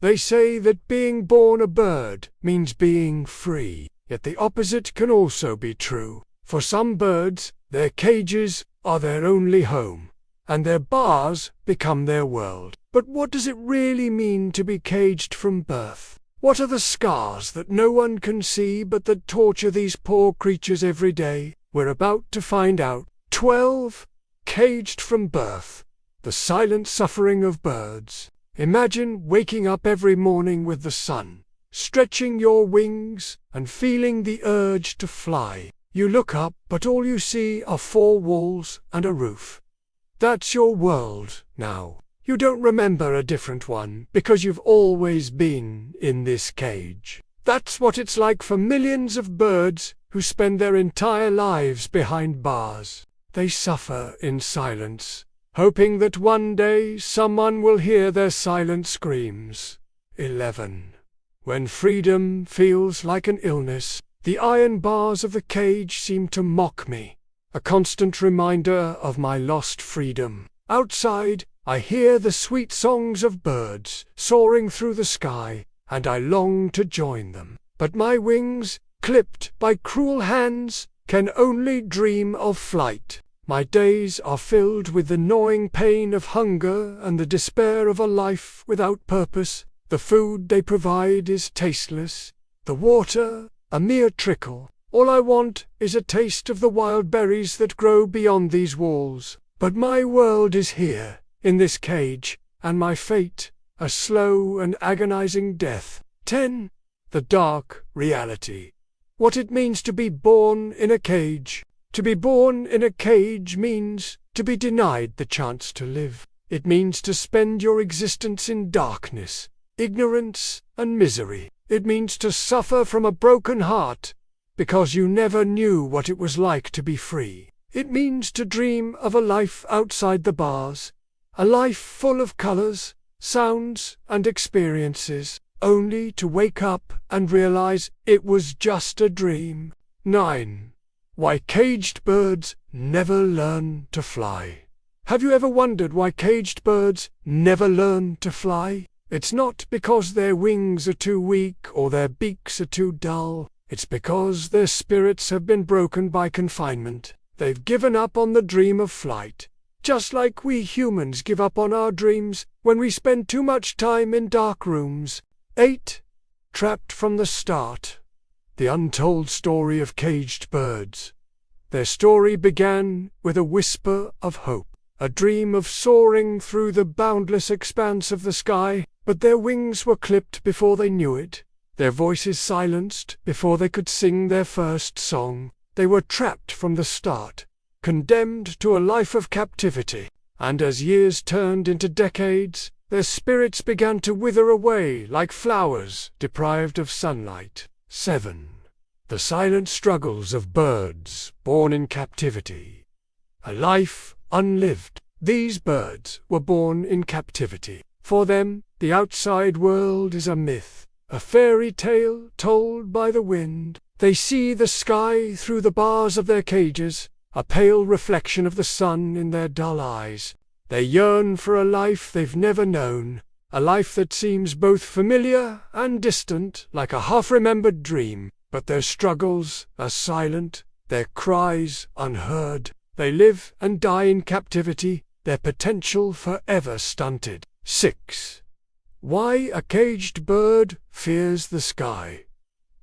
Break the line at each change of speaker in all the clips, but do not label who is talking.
They say that being born a bird means being free, yet the opposite can also be true. For some birds, their cages are their only home, and their bars become their world. But what does it really mean to be caged from birth? What are the scars that no one can see but that torture these poor creatures every day? We're about to find out. 12. Caged from birth. The silent suffering of birds. Imagine waking up every morning with the sun, stretching your wings and feeling the urge to fly. You look up, but all you see are four walls and a roof. That's your world now. You don't remember a different one because you've always been in this cage. That's what it's like for millions of birds who spend their entire lives behind bars. They suffer in silence, hoping that one day someone will hear their silent screams. 11. When freedom feels like an illness, the iron bars of the cage seem to mock me, a constant reminder of my lost freedom. Outside, I hear the sweet songs of birds soaring through the sky, and I long to join them. But my wings, clipped by cruel hands, can only dream of flight. My days are filled with the gnawing pain of hunger and the despair of a life without purpose. The food they provide is tasteless, the water a mere trickle. All I want is a taste of the wild berries that grow beyond these walls. But my world is here, in this cage, and my fate, a slow and agonizing death. 10. The dark reality. What it means to be born in a cage. To be born in a cage means to be denied the chance to live. It means to spend your existence in darkness, ignorance, and misery. It means to suffer from a broken heart, because you never knew what it was like to be free. It means to dream of a life outside the bars, a life full of colors, sounds, and experiences, only to wake up and realize it was just a dream. 9. Why caged birds never learn to fly. Have you ever wondered why caged birds never learn to fly? It's not because their wings are too weak or their beaks are too dull. It's because their spirits have been broken by confinement. They've given up on the dream of flight, just like we humans give up on our dreams when we spend too much time in dark rooms. 8. Trapped from the start. The untold story of caged birds. Their story began with a whisper of hope, a dream of soaring through the boundless expanse of the sky, but their wings were clipped before they knew it, their voices silenced before they could sing their first song. They were trapped from the start, condemned to a life of captivity, and as years turned into decades, their spirits began to wither away like flowers deprived of sunlight. 7. The silent struggles of birds born in captivity. A life unlived. These birds were born in captivity. For them, the outside world is a myth, a fairy tale told by the wind. They see the sky through the bars of their cages, a pale reflection of the sun in their dull eyes. They yearn for a life they've never known, a life that seems both familiar and distant, like a half-remembered dream. But their struggles are silent, their cries unheard. They live and die in captivity, their potential forever stunted. 6. Why a caged bird fears the sky.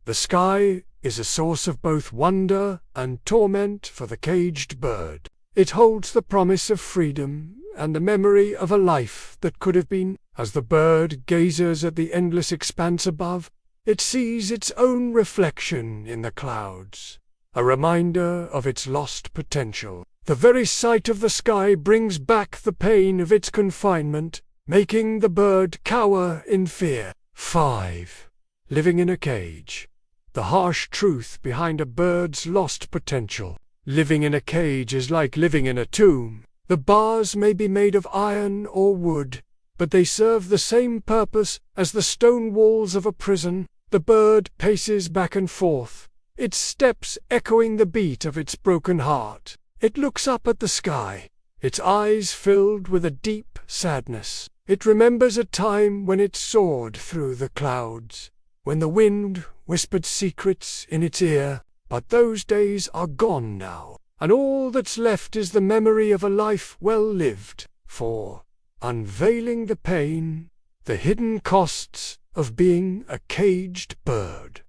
The sky is a source of both wonder and torment for the caged bird. It holds the promise of freedom and the memory of a life that could have been. As the bird gazes at the endless expanse above, it sees its own reflection in the clouds, a reminder of its lost potential. The very sight of the sky brings back the pain of its confinement, making the bird cower in fear. 5. Living in a cage. The harsh truth behind a bird's lost potential. Living in a cage is like living in a tomb. The bars may be made of iron or wood, but they serve the same purpose as the stone walls of a prison. The bird paces back and forth, its steps echoing the beat of its broken heart. It looks up at the sky, its eyes filled with a deep sadness. It remembers a time when it soared through the clouds, when the wind whispered secrets in its ear, but those days are gone now, and all that's left is the memory of a life well lived, for unveiling the pain, the hidden costs of being a caged bird.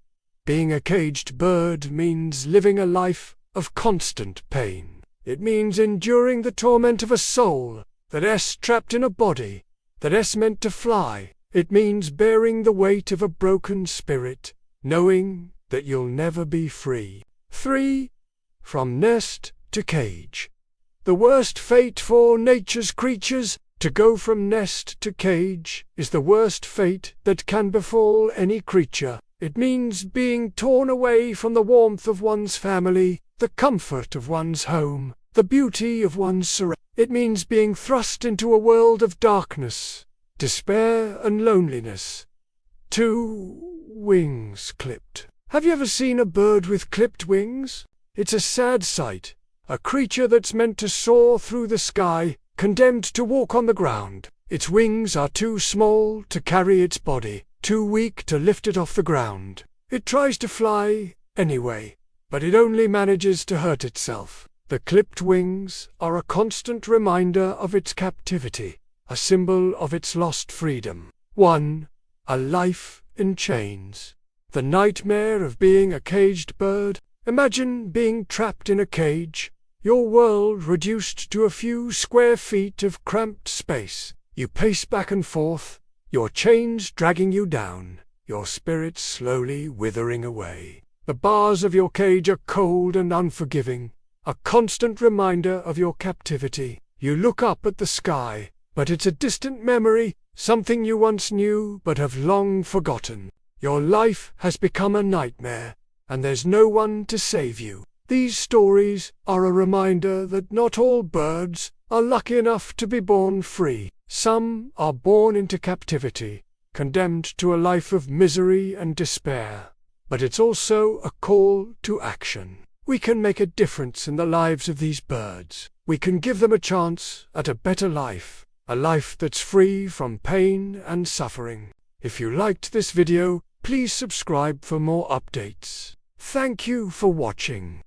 Being a caged bird means living a life of constant pain. It means enduring the torment of a soul that's trapped in a body that's meant to fly. It means bearing the weight of a broken spirit, knowing that you'll never be free. 3. From nest to cage. The worst fate for nature's creatures, to go from nest to cage, is the worst fate that can befall any creature. It means being torn away from the warmth of one's family, the comfort of one's home, the beauty of one's surroundings. It means being thrust into a world of darkness, despair and loneliness. 2. Wings clipped. Have you ever seen a bird with clipped wings? It's a sad sight. A creature that's meant to soar through the sky, condemned to walk on the ground. Its wings are too small to carry its body, too weak to lift it off the ground. It tries to fly anyway, but it only manages to hurt itself. The clipped wings are a constant reminder of its captivity, a symbol of its lost freedom. 1. A life in chains. The nightmare of being a caged bird. Imagine being trapped in a cage, your world reduced to a few square feet of cramped space. You pace back and forth, your chains dragging you down, your spirit slowly withering away. The bars of your cage are cold and unforgiving, a constant reminder of your captivity. You look up at the sky, but it's a distant memory, something you once knew but have long forgotten. Your life has become a nightmare, and there's no one to save you. These stories are a reminder that not all birds are lucky enough to be born free. Some are born into captivity, condemned to a life of misery and despair. But it's also a call to action. We can make a difference in the lives of these birds. We can give them a chance at a better life, a life that's free from pain and suffering. If you liked this video, please subscribe for more updates. Thank you for watching.